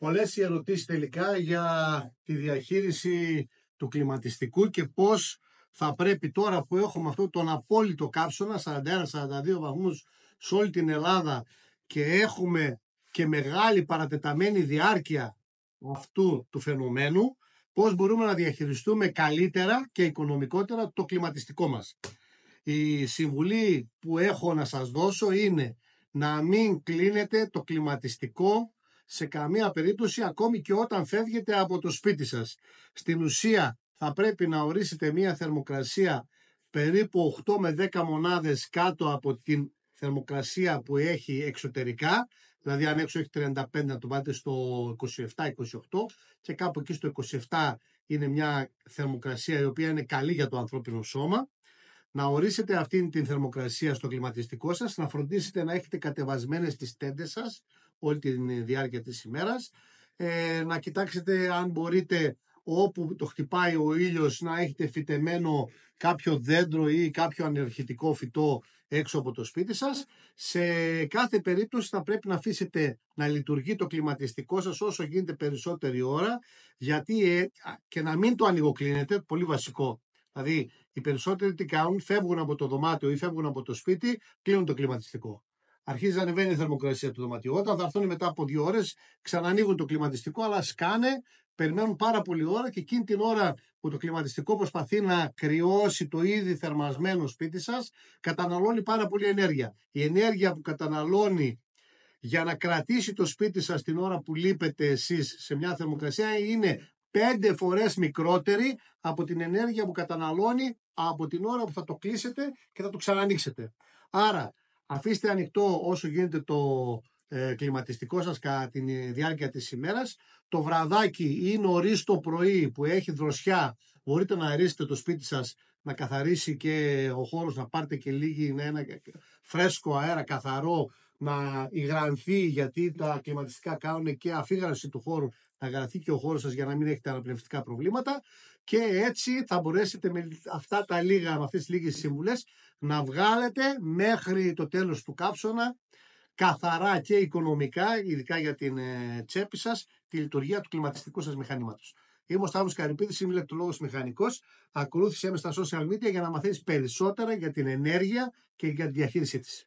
πολλές οι ερωτήσεις τελικά για τη διαχείριση του κλιματιστικού και πώς θα πρέπει τώρα που έχουμε αυτό τον απόλυτο κάψωνα 41-42 βαθμούς σε όλη την Ελλάδα και έχουμε και μεγάλη παρατεταμένη διάρκεια αυτού του φαινομένου, πώς μπορούμε να διαχειριστούμε καλύτερα και οικονομικότερα το κλιματιστικό μας. Η συμβουλή που έχω να σας δώσω είναι να μην κλείνετε το κλιματιστικό σε καμία περίπτωση, ακόμη και όταν φεύγετε από το σπίτι σας. Στην ουσία θα πρέπει να ορίσετε μία θερμοκρασία περίπου 8 με 10 μονάδες κάτω από την θερμοκρασία που έχει εξωτερικά. Δηλαδή αν έξω έχει 35 να το βάλετε στο 27-28 και κάπου εκεί στο 27 είναι μια θερμοκρασία η οποία είναι καλή για το ανθρώπινο σώμα. Να ορίσετε αυτήν την θερμοκρασία στο κλιματιστικό σας, να φροντίσετε να έχετε κατεβασμένες τις τέντες σας όλη τη διάρκεια της ημέρας, να κοιτάξετε αν μπορείτε όπου το χτυπάει ο ήλιος να έχετε φυτεμένο κάποιο δέντρο ή κάποιο ανερχητικό φυτό έξω από το σπίτι σας. Σε κάθε περίπτωση θα πρέπει να αφήσετε να λειτουργεί το κλιματιστικό σας όσο γίνεται περισσότερη ώρα, γιατί και να μην το ανοιγοκλίνετε, πολύ βασικό. Δηλαδή οι περισσότεροι τι κάνουν, φεύγουν από το δωμάτιο ή φεύγουν από το σπίτι, κλείνουν το κλιματιστικό. Αρχίζει να ανεβαίνει η θερμοκρασία του δωματιού. Όταν θα έρθουν μετά από 2 ώρες, ξανανοίγουν το κλιματιστικό, αλλά σκάνε, περιμένουν πάρα πολλή ώρα και εκείνη την ώρα που το κλιματιστικό προσπαθεί να κρυώσει το ήδη θερμασμένο σπίτι σας, καταναλώνει πάρα πολύ ενέργεια. Η ενέργεια που καταναλώνει για να κρατήσει το σπίτι σας την ώρα που λείπετε εσείς σε μια θερμοκρασία είναι 5 φορές μικρότερη από την ενέργεια που καταναλώνει από την ώρα που θα το κλείσετε και θα το ξανανοίξετε. Άρα αφήστε ανοιχτό όσο γίνεται το κλιματιστικό σας κατά τη διάρκεια της ημέρας. Το βραδάκι ή νωρίς το πρωί που έχει δροσιά μπορείτε να αερίσετε το σπίτι σας, να καθαρίσει και ο χώρος, να πάρετε και ένα φρέσκο αέρα καθαρό, να υγρανθεί, γιατί τα κλιματιστικά κάνουν και αφήγρανση του χώρου, να υγρανθεί και ο χώρος σας για να μην έχετε αναπνευστικά προβλήματα, και έτσι θα μπορέσετε με αυτά τα λίγα, με αυτές τις λίγες σύμβουλες να βγάλετε μέχρι το τέλος του κάψωνα καθαρά και οικονομικά, ειδικά για την τσέπη σας, τη λειτουργία του κλιματιστικού σας μηχανήματος. Είμαι ο Σταύρος Καρυπίδης, είμαι ηλεκτρολόγος μηχανικός. Ακολούθησέ με στα social media για να μαθαίνεις περισσότερα για την ενέργεια και για τη διαχείρισή της.